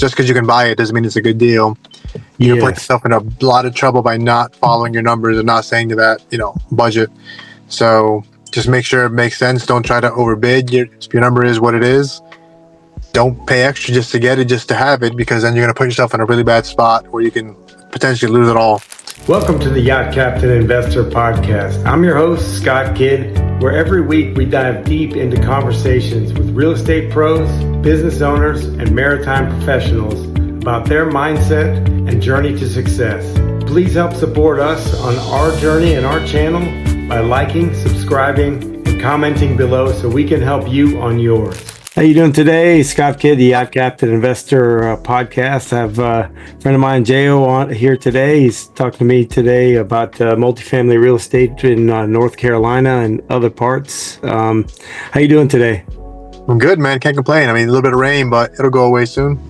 just because you can buy it doesn't mean it's a good deal. You can put yourself in a lot of trouble by not following your numbers and not saying to that, budget. So just make sure it makes sense. Don't try to overbid. Your number is what it is. Don't pay extra just to get it, just to have it, because then you're going to put yourself in a really bad spot where you can potentially lose it all. Welcome to the Yacht Captain Investor Podcast. I'm your host, Scott Kidd, where every week we dive deep into conversations with real estate pros, business owners, and maritime professionals about their mindset and journey to success. Please help support us on our journey and our channel by liking, subscribing, and commenting below so we can help you on yours. How you doing today? Scott Kidd, the Yacht Captain Investor Podcast. I have a friend of mine, Joao, on here today. He's talking to me today about multifamily real estate in North Carolina and other parts. How you doing today? I'm good, man. Can't complain. I mean, a little bit of rain, but it'll go away soon.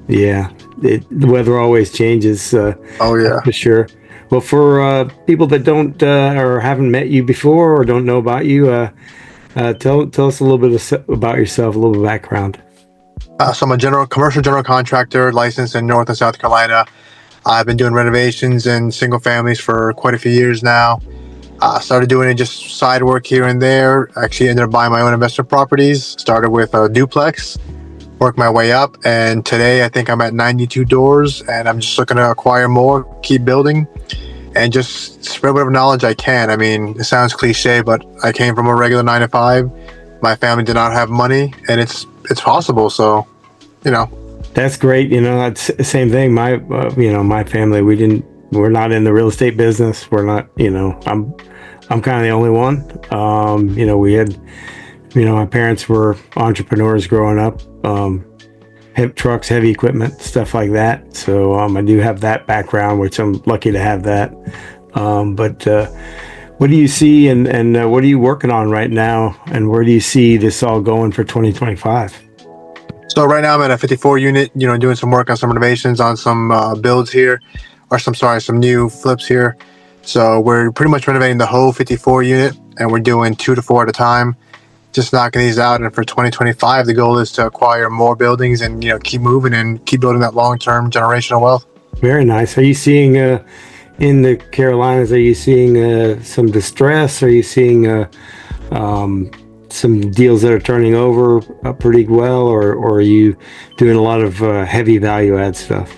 Yeah, the weather always changes. Oh, yeah. For sure. Well, for people that don't or haven't met you before or don't know about you, tell us a little bit about yourself, a little bit of background. So I'm a commercial general contractor licensed in North and South Carolina. I've been doing renovations and single families for quite a few years now. Started doing it just side work here and there. Actually ended up buying my own investment properties. Started with a duplex, worked my way up, and today I think I'm at 92 doors, and I'm just looking to acquire more, keep building, and just spread whatever knowledge I can. I mean, it sounds cliche, but I came from a regular 9 to 5. My family did not have money, and it's possible. So, That's great. That's the same thing. My, my family, we're not in the real estate business. We're not, I'm kind of the only one. We had, my parents were entrepreneurs growing up, trucks, heavy equipment, stuff like that. So I do have that background, which I'm lucky to have that. But what do you see and what are you working on right now? And where do you see this all going for 2025? So right now I'm at a 54 unit, doing some work on some renovations on some builds here, or some new flips here. So we're pretty much renovating the whole 54 unit, and we're doing 2 to 4 at a time. Just knocking these out, and for 2025 the goal is to acquire more buildings and keep moving and keep building that long-term generational wealth. Very nice. Are you seeing in the Carolinas, are you seeing some distress? Are you seeing some deals that are turning over pretty well, or are you doing a lot of heavy value add stuff?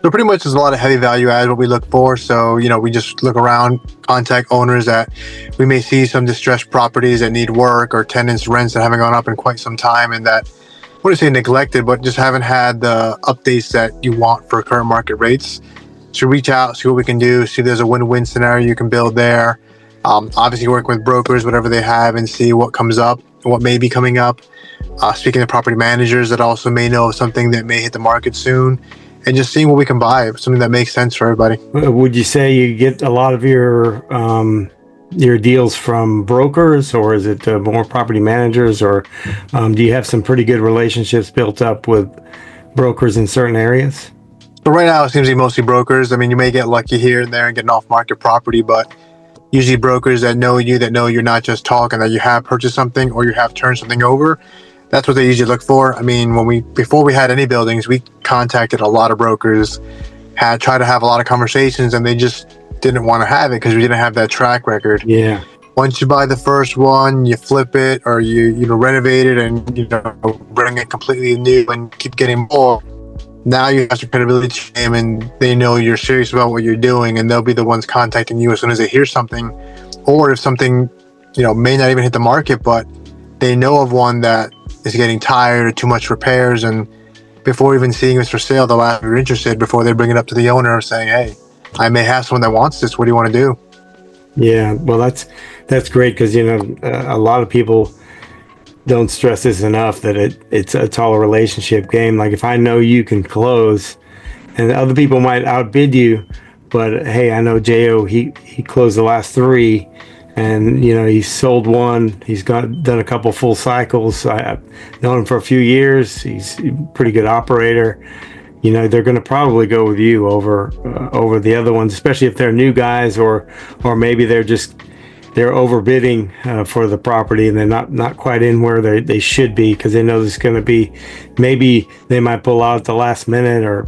So pretty much there's a lot of heavy value add what we look for. So, we just look around, contact owners that we may see some distressed properties that need work, or tenants' rents that haven't gone up in quite some time, and that, I wouldn't say neglected, but just haven't had the updates that you want for current market rates. So reach out, see what we can do, see if there's a win-win scenario you can build there. Obviously work with brokers, whatever they have, and see what comes up, what may be coming up. Speaking to property managers that also may know of something that may hit the market soon. And just seeing what we can buy, something that makes sense for everybody. Would you say you get a lot of your deals from brokers, or is it more property managers, or do you have some pretty good relationships built up with brokers in certain areas? So right now it seems to be mostly brokers. I mean, you may get lucky here and there and get an off-market property, but usually brokers that know you're not just talking, that you have purchased something or you have turned something over. That's what they usually look for. I mean, before we had any buildings, we contacted a lot of brokers, tried to have a lot of conversations, and they just didn't want to have it because we didn't have that track record. Yeah. Once you buy the first one, you flip it, or you renovate it and bring it completely new and keep getting more. Now you have some credibility to them, and they know you're serious about what you're doing, and they'll be the ones contacting you as soon as they hear something, or if something may not even hit the market, but they know of one that is getting tired or too much repairs, and before even seeing it's for sale, they'll ask if you're interested before they bring it up to the owner saying, hey, I may have someone that wants this. What do you want to do? Yeah, well, that's great, because a lot of people don't stress this enough, that it's all a relationship game. Like, if I know you can close, and other people might outbid you, but hey, I know Joao, he closed the last 3. And, he sold one. He's done a couple full cycles. I've known him for a few years. He's a pretty good operator. They're going to probably go with you over the other ones, especially if they're new guys, or maybe they're just they're overbidding for the property, and they're not quite in where they should be, because they know there's going to be, maybe they might pull out at the last minute, or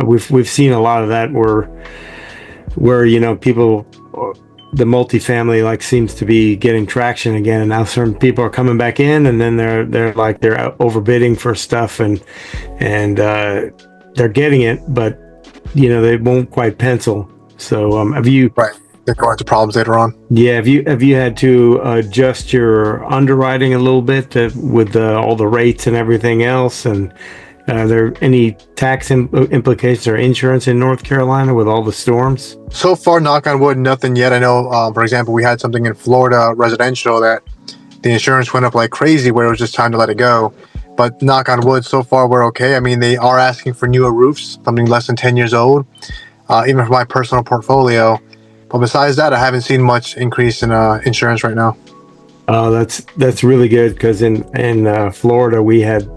we've seen a lot of that where people, the multifamily seems to be getting traction again, and now certain people are coming back in, and then they're overbidding for stuff, and they're getting it, but they won't quite pencil. So have you Right. They're going into problems later on. yeah, have you had to adjust your underwriting a little bit with all the rates and everything else? And are there any tax implications or insurance in North Carolina with all the storms? So far, knock on wood, nothing yet. I know, for example, we had something in Florida residential that the insurance went up like crazy, where it was just time to let it go. But knock on wood, so far we're okay. I mean, they are asking for newer roofs, something less than 10 years old, even for my personal portfolio. But besides that, I haven't seen much increase in insurance right now. Oh, that's really good, because in Florida we had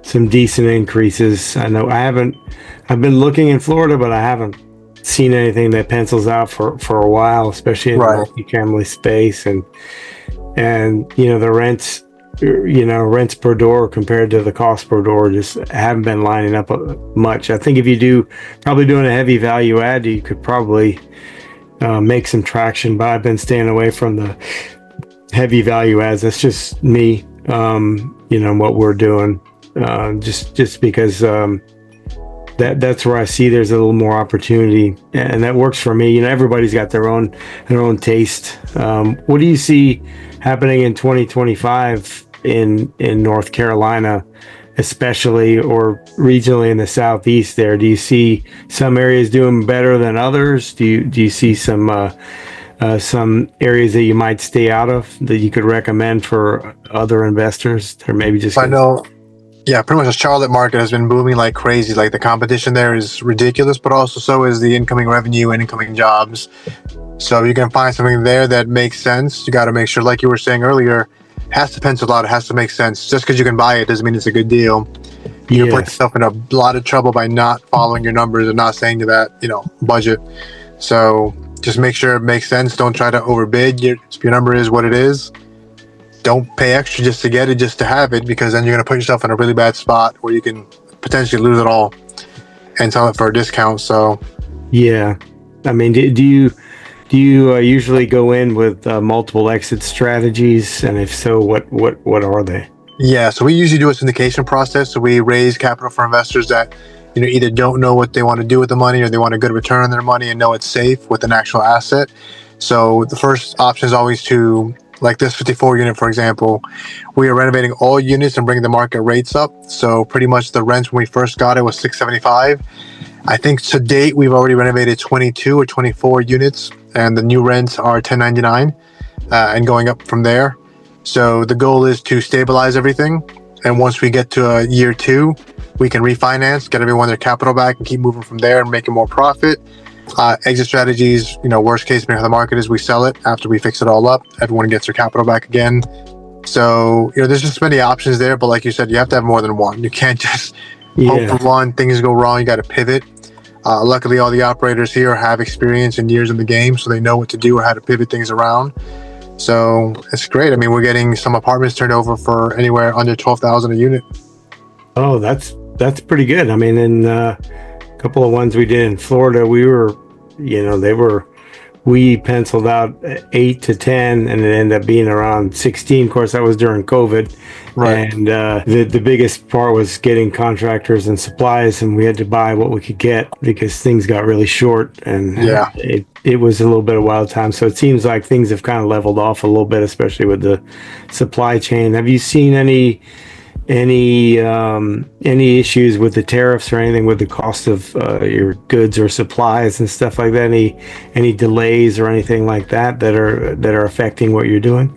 some decent increases. I know I've been looking in Florida, but I haven't seen anything that pencils out for a while, especially in Right. the multifamily space, and the rents per door compared to the cost per door just haven't been lining up much. I think if you probably doing a heavy value add, you could probably make some traction, but I've been staying away from the heavy value adds. That's just me, what we're doing, just because that's where I see there's a little more opportunity, and that works for me. Everybody's got their own taste. What do you see happening in 2025 in North Carolina, especially, or regionally in the Southeast there? Do you see some areas doing better than others? Do you see some areas that you might stay out of that you could recommend for other investors, or maybe just? I know, yeah, pretty much the Charlotte market has been booming like crazy. Like, the competition there is ridiculous, but also so is the incoming revenue and incoming jobs. So if you can find something there that makes sense, you got to make sure, like you were saying earlier, has to pencil out. It has to make sense. Just because you can buy it doesn't mean it's a good deal. You can put yourself in a lot of trouble by not following your numbers and not staying to that, budget. So just make sure it makes sense. Don't try to overbid. If your number is what it is, don't pay extra just to get it, just to have it, because then you're going to put yourself in a really bad spot where you can potentially lose it all and sell it for a discount. So yeah, I mean, do you usually go in with multiple exit strategies, and if so, what are they? Yeah, so we usually do a syndication process. So we raise capital for investors that either don't know what they want to do with the money, or they want a good return on their money and know it's safe with an actual asset. So the first option is always to, like this 54 unit, for example, we are renovating all units and bringing the market rates up. So pretty much the rents when we first got it was $675. I think to date we've already renovated 22 or 24 units, and the new rents are $10.99 and going up from there. So the goal is to stabilize everything, and once we get to year 2, we can refinance, get everyone their capital back, and keep moving from there and making more profit. Exit strategies, worst case scenario, the market is we sell it after we fix it all up. Everyone gets their capital back again. So there's just many options there, but like you said, you have to have more than one. You can't just hope for one. Things go wrong, you got to pivot. Luckily, all the operators here have experience and years in the game, so they know what to do or how to pivot things around. So it's great. I mean, we're getting some apartments turned over for anywhere under $12,000 a unit. Oh, that's pretty good. I mean, in a couple of ones we did in Florida, we penciled out 8 to 10, and it ended up being around 16. Of course, that was during COVID. Right. And the biggest part was getting contractors and supplies, and we had to buy what we could get because things got really short, and Yeah. it was a little bit of wild time. So it seems like things have kind of leveled off a little bit, especially with the supply chain. Have you seen any issues with the tariffs or anything with the cost of your goods or supplies and stuff like that? Any delays or anything like that are affecting what you're doing?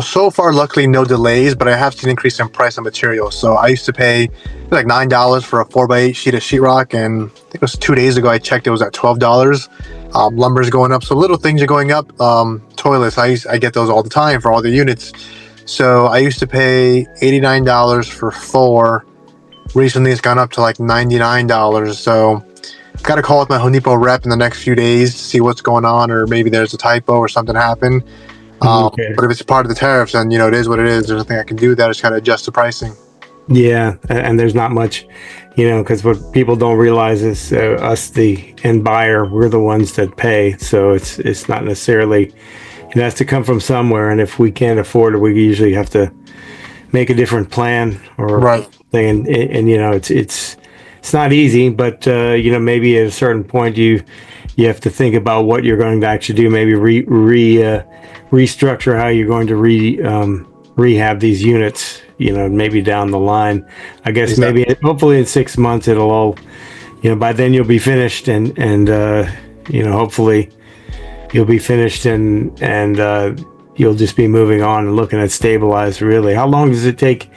So far, luckily, no delays, but I have seen an increase in price of materials. So I used to pay like $9 for a 4x8 sheet of sheetrock, and I think it was 2 days ago I checked, it was at $12. Lumber's going up, so little things are going up. Toilets, I get those all the time for all the units. So I used to pay $89 for 4. Recently, it's gone up to like $99. So I've got to call with my Home Depot rep in the next few days to see what's going on, or maybe there's a typo or something happened. Okay. But if it's part of the tariffs, then it is what it is. There's nothing I can do with that. I just kind of adjust the pricing. Yeah, and there's not much, because what people don't realize is us, the end buyer, we're the ones that pay. So it's not necessarily, it has to come from somewhere. And if we can't afford it, we usually have to make a different plan or Right. thing. And it's not easy, but maybe at a certain point you have to think about what you're going to actually do. Maybe restructure how you're going to rehab these units. Maybe down the line. I guess Exactly. maybe hopefully in 6 months it'll all. By then you'll be finished and hopefully you'll be finished and you'll just be moving on and looking at stabilized. Really, how long does it take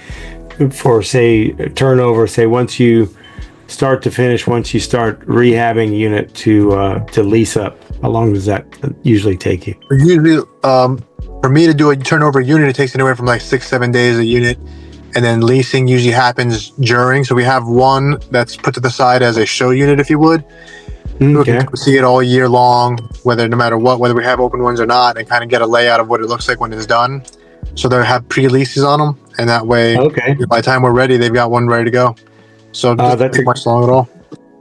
for, say, turnover? Say once you start to finish, once you start rehabbing a unit to lease up, how long does that usually take you? Usually, for me to do a turnover unit, it takes anywhere from like 6-7 days a unit. And then leasing usually happens during. So we have one that's put to the side as a show unit, if you would. We Okay. can see it all year long, no matter what, whether we have open ones or not, and kind of get a layout of what it looks like when it's done. So they'll have pre-leases on them, and that way, Okay. by the time we're ready, they've got one ready to go. So it doesn't That's take much long at all.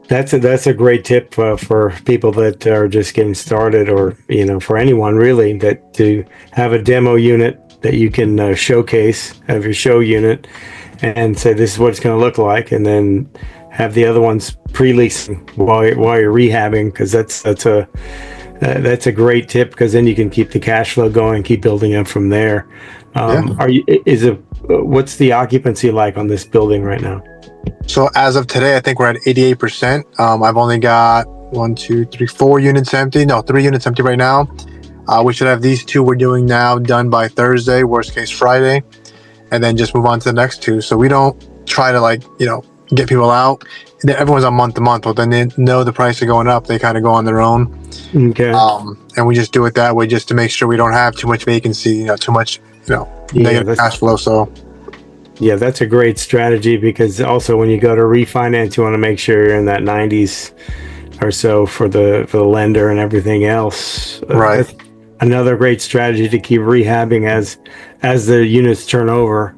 That's a great tip for people that are just getting started, or for anyone really, that to have a demo unit that you can showcase, have your show unit, and say this is what it's going to look like, and then have the other ones pre-leasing while you're rehabbing, because that's a great tip, because then you can keep the cash flow going, keep building up from there. What's the occupancy like on this building right now? So as of today, I think we're at 88%. I've only got 4 units empty. No, 3 units empty right now. We should have these 2 we're doing now done by Thursday, worst case Friday, and then just move on to the next 2. So we don't try to get people out. Everyone's on month to month, but then they know the price is going up. They kind of go on their own. Okay. And we just do it that way just to make sure we don't have too much vacancy, too much, negative cash flow. So. Yeah, that's a great strategy, because also when you go to refinance, you want to make sure you're in that 90s or so for the lender and everything else. Right. That's another great strategy to keep rehabbing as the units turn over,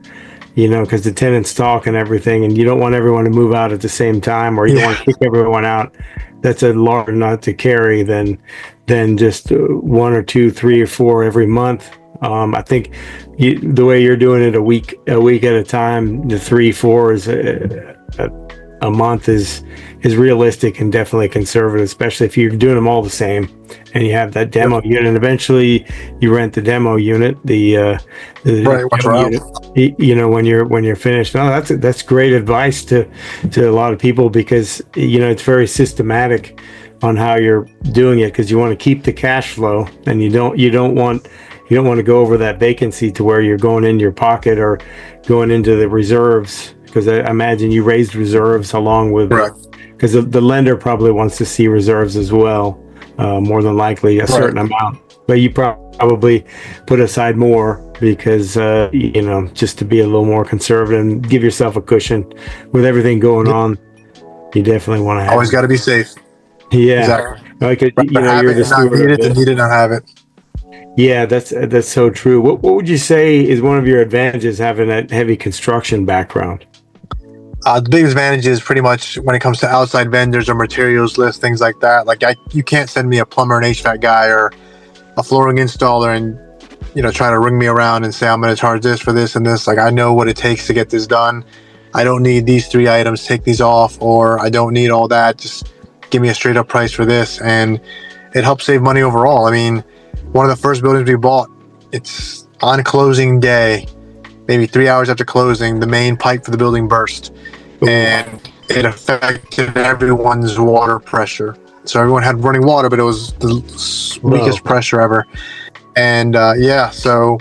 because the tenants talk and everything, and you don't want everyone to move out at the same time, or you don't want to kick everyone out. That's a larger nut to carry than just 1 or 2, 3 or 4 every month. I think the way you're doing it a week at a time, the 3, 4 is a month is realistic and definitely conservative, especially if you're doing them all the same and you have that demo unit. And eventually, you rent the demo unit, the unit, when you're finished. No, that's great advice to a lot of people, because it's very systematic on how you're doing it, because you want to keep the cash flow, and you don't want to go over that vacancy to where you're going into your pocket or going into the reserves, because I imagine you raised reserves along with, because the lender probably wants to see reserves as well, more than likely a certain amount, but you probably put aside more because just to be a little more conservative and give yourself a cushion with everything going on. You definitely want to have Always got to be safe. Yeah, Exactly. like You're the steward. Need it, need it, not have it. Yeah, that's so true. What would you say is one of your advantages, having that heavy construction background? The biggest advantage is pretty much when it comes to outside vendors or materials lists, things like that. Like you can't send me a plumber, an HVAC guy, or a flooring installer, and try to ring me around and say I'm going to charge this for this and this. Like, I know what it takes to get this done. I don't need these 3 items. Take these off, or I don't need all that. Just give me a straight up price for this, and it helps save money overall. I mean, one of the first buildings we bought, it's on closing day, maybe 3 hours after closing, the main pipe for the building burst, and it affected everyone's water pressure. So everyone had running water, but it was the weakest pressure ever. And so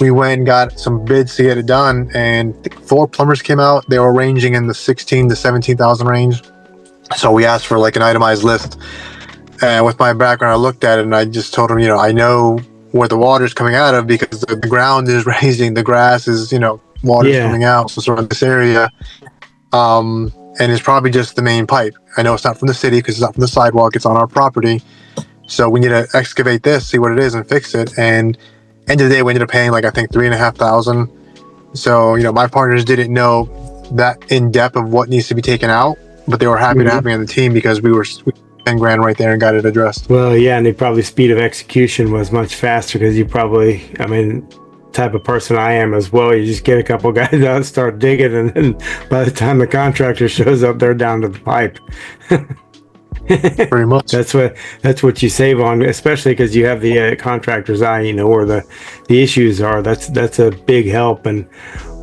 we went and got some bids to get it done, and I think 4 plumbers came out. They were ranging in the 16 to 17,000 range. So we asked for like an itemized list. And with my background, I looked at it and I just told them, I know where the water is coming out of, because the ground is raising, the grass is, water's coming out. So sort of this area, and it's probably just the main pipe. I know it's not from the city because it's not from the sidewalk. It's on our property. So we need to excavate this, see what it is, and fix it. And End of the day, we ended up paying like I think $3,500. So my partners didn't know that in depth of what needs to be taken out, but they were happy to have me on the team because we 10 grand right there and got it addressed. Well, yeah, and the probably speed of execution was much faster because you probably, I mean, type of person I am as well. You just get a couple guys out, start digging, and then by the time the contractor shows up, they're down to the pipe. Pretty much. That's what you save on, especially because you have the contractor's eye. You know where the issues are. That's a big help. And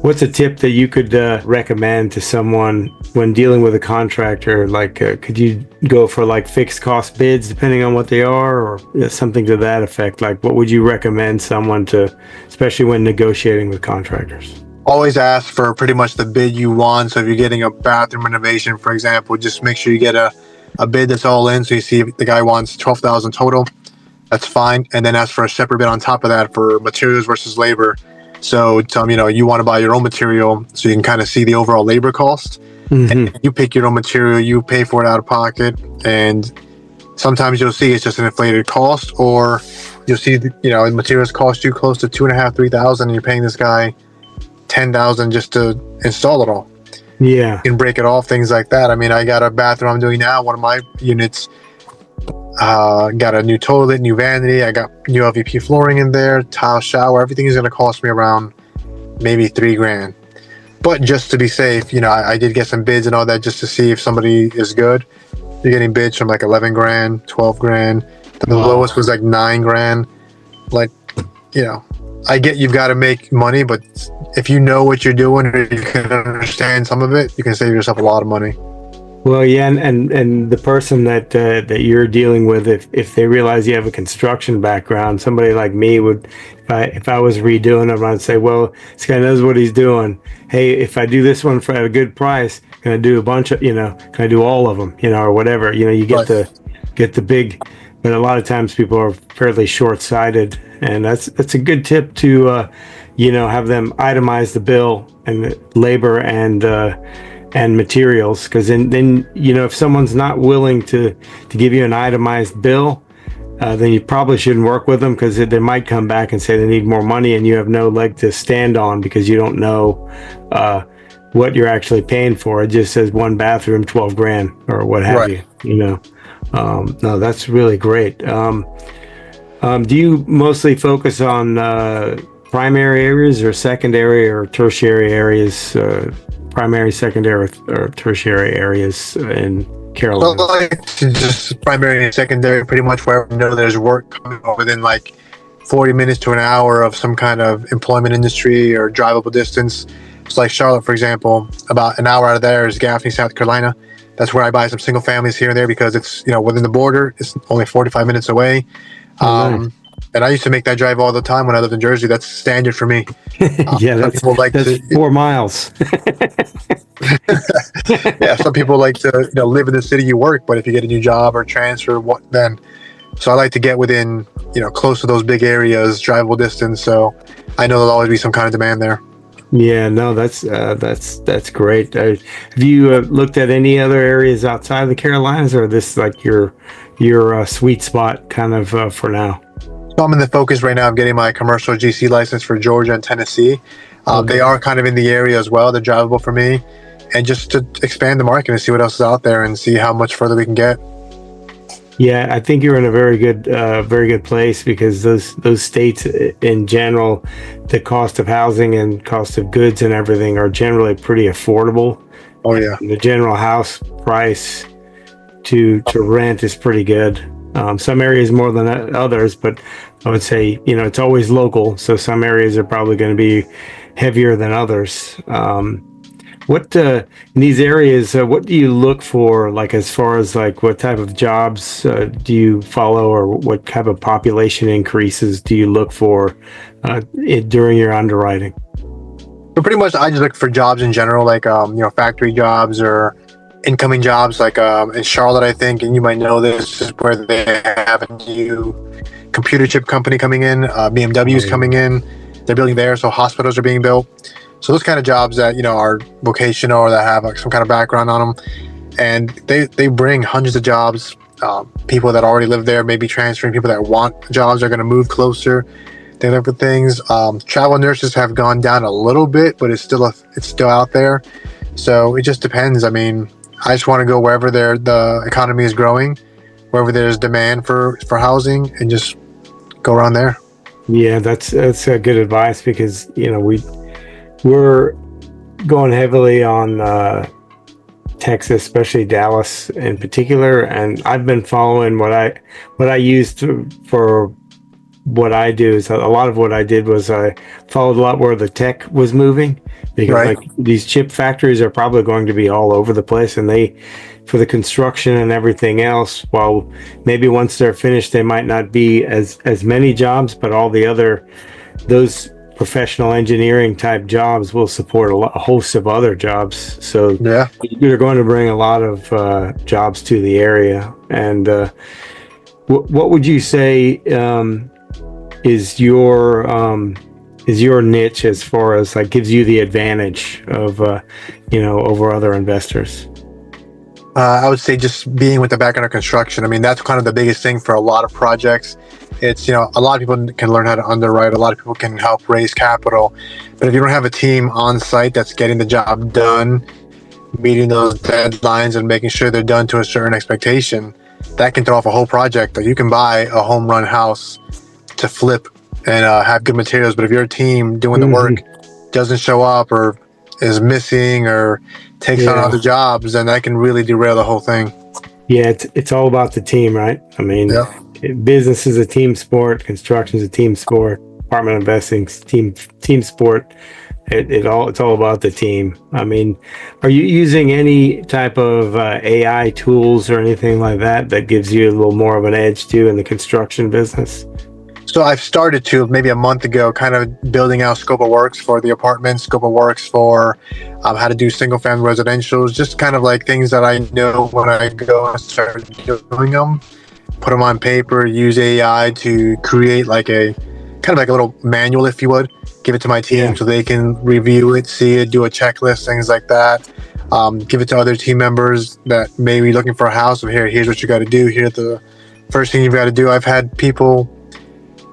what's a tip that you could recommend to someone when dealing with a contractor? Like, could you go for like fixed cost bids depending on what they are, or something to that effect? Like, what would you recommend someone to, especially when negotiating with contractors? Always ask for pretty much the bid you want. So if you're getting a bathroom renovation, for example, just make sure you get a bid that's all in. So you see if the guy wants $12,000 total, that's fine. And then ask for a separate bid on top of that for materials versus labor. So tell them, you want to buy your own material so you can kind of see the overall labor cost. And you pick your own material, you pay for it out of pocket. And sometimes you'll see it's just an inflated cost, or you'll see, the materials cost you close to $2,500, $3,000, and you're paying this guy $10,000 just to install it all. Yeah. You can break it off, things like that. I mean, I got a bathroom I'm doing now, one of my units, got a new toilet, new vanity, I got new LVP flooring in there, tile shower, everything is going to cost me around maybe $3,000. But just to be safe, I did get some bids and all that just to see if somebody is good. You're getting bids from like $11,000, $12,000. The lowest was like $9,000. Like, I get you've got to make money, but if you know what you're doing or you can understand some of it, you can save yourself a lot of money. Well, yeah, and the person that you're dealing with, if they realize you have a construction background, somebody like me would, if I was redoing them, I'd say, well, this guy knows what he's doing. Hey, if I do this one for at a good price, can I do a bunch of, can I do all of them, or whatever, you get the big. But a lot of times people are fairly short-sighted, and that's a good tip to have them itemize the bill and labor and materials, because then if someone's not willing to give you an itemized bill, then you probably shouldn't work with them, because they might come back and say they need more money, and you have no leg to stand on because you don't know what you're actually paying for. It just says one bathroom, $12,000 or what have you. No, that's really great. Do you mostly focus on primary areas or secondary or tertiary areas? Primary, secondary, or tertiary areas in Carolina? Well, like just primary and secondary, pretty much wherever there's work coming within like 40 minutes to an hour of some kind of employment industry or drivable distance. It's like Charlotte, for example, about an hour out of there is Gaffney, South Carolina. That's where I buy some single families here and there because it's, within the border. It's only 45 minutes away. Nice. And I used to make that drive all the time when I lived in Jersey. That's standard for me. Yeah, that's 4 miles. Yeah, some people like to live in the city you work, but if you get a new job or transfer, what then? So I like to get within, close to those big areas, drivable distance. So I know there'll always be some kind of demand there. Yeah, no, that's great. Have you looked at any other areas outside of the Carolinas, or this like your sweet spot kind of for now? So I'm in the focus right now of getting my commercial GC license for Georgia and Tennessee. Okay. They are kind of in the area as well. They're drivable for me, and just to expand the market and see what else is out there and see how much further we can get. Yeah, I think you're in a very good place, because those states in general, the cost of housing and cost of goods and everything are generally pretty affordable. Oh yeah, and the general house price to rent is pretty good. Some areas more than others, but I would say it's always local. So some areas are probably going to be heavier than others. What in these areas, what do you look for, like as far as like what type of jobs do you follow, or what type of population increases do you look for during your underwriting? So pretty much I just look for jobs in general, like factory jobs or incoming jobs, like in Charlotte, I think, and you might know this, is where they have a new computer chip company coming in. BMW is coming in. They're building there, so hospitals are being built. So those kind of jobs that are vocational or that have like some kind of background on them, and they bring hundreds of jobs. People that already live there may be transferring. People that want jobs are going to move closer. They look at things. Travel nurses have gone down a little bit, but it's still out there. So it just depends. I mean, I just want to go wherever the economy is growing, wherever there's demand for housing, and just go around there. Yeah, that's a good advice, because we're going heavily on Texas, especially Dallas in particular, and I've been following what I used for what I do. Is a lot of what I did was I followed a lot where the tech was moving, because Right. like these chip factories are probably going to be all over the place, and they, for the construction and everything else, while maybe once they're finished they might not be as many jobs, but all the other, those professional engineering type jobs will support a host of other jobs. So Yeah. you're going to bring a lot of jobs to the area. And what would you say is your niche, as far as like gives you the advantage of over other investors? I would say just being with the background of construction. I mean, that's kind of the biggest thing for a lot of projects. It's, a lot of people can learn how to underwrite. A lot of people can help raise capital. But if you don't have a team on site that's getting the job done, meeting those deadlines and making sure they're done to a certain expectation, that can throw off a whole project. Like, you can buy a home run house to flip and have good materials. But if your team doing the work doesn't show up, or is missing, or takes on other jobs, then that can really derail the whole thing. Yeah, it's all about the team, right? I mean, business is a team sport, construction is a team sport, apartment investing is team sport. It's all about the team. I mean, are you using any type of AI tools or anything like that gives you a little more of an edge too in the construction business? So I've started to, maybe a month ago, kind of building out scope of works for the apartments, scope of works for how to do single family residentials, just kind of like things that I know when I go and start doing them, put them on paper, use AI to create like a kind of like a little manual, if you would, give it to my team so they can review it, see it, do a checklist, things like that. Give it to other team members that may be looking for a house. So here's what you got to do. Here's the first thing you've got to do. I've had people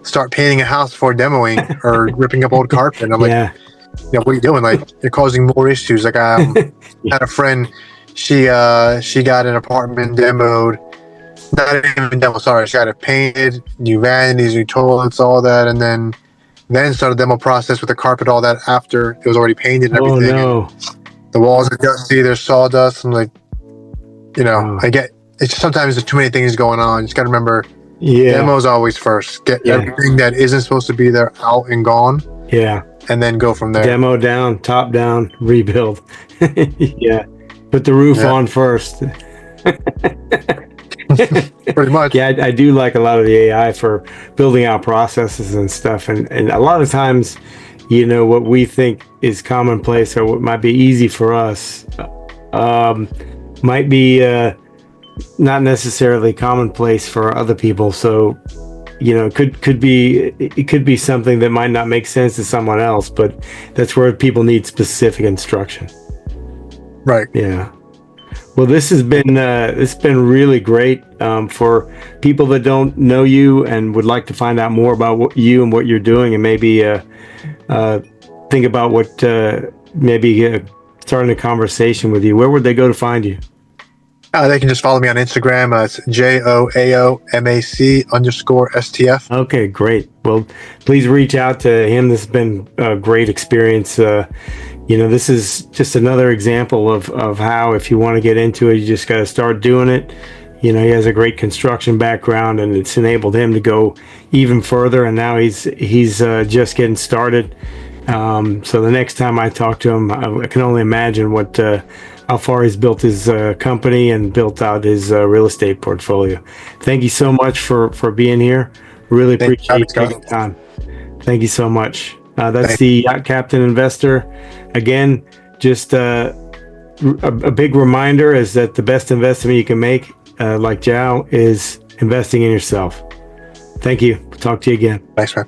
start painting a house before demoing or ripping up old carpet. And I'm like, what are you doing? Like, you're causing more issues. Like, I had a friend, she got an apartment demoed, not even demo, sorry, she got it painted, new vanities, new toilets, all that, and then started the demo process with the carpet, all that, after it was already painted and everything. Oh no. And the walls are dusty, there's sawdust. I'm like, I get, it's just sometimes there's too many things going on. You just got to remember, demo's always first. Get everything that isn't supposed to be there out and gone. Yeah. And then go from there. Demo down, top down, rebuild. Put the roof on first. Pretty much. Yeah, I do like a lot of the AI for building out processes and stuff. And a lot of times, what we think is commonplace or what might be easy for us might be not necessarily commonplace for other people. So, it could be something that might not make sense to someone else, but that's where people need specific instruction. Right. Yeah. Well, this has been really great for people that don't know you and would like to find out more about what you and what you're doing, and maybe think about what starting a conversation with you. Where would they go to find you? They can just follow me on Instagram. It's JOAOMAC_STF. Okay, great. Well, please reach out to him. This has been a great experience. This is just another example of how, if you want to get into it, you just got to start doing it. He has a great construction background, and it's enabled him to go even further. And now he's just getting started. So the next time I talk to him, I can only imagine how far he's built his company and built out his real estate portfolio. Thank you so much for being here. Really appreciate you taking time. Thank you so much. That's the Yacht Captain Investor. Again, just a big reminder is that the best investment you can make, like Joao, is investing in yourself. Thank you. Talk to you again. Thanks, man.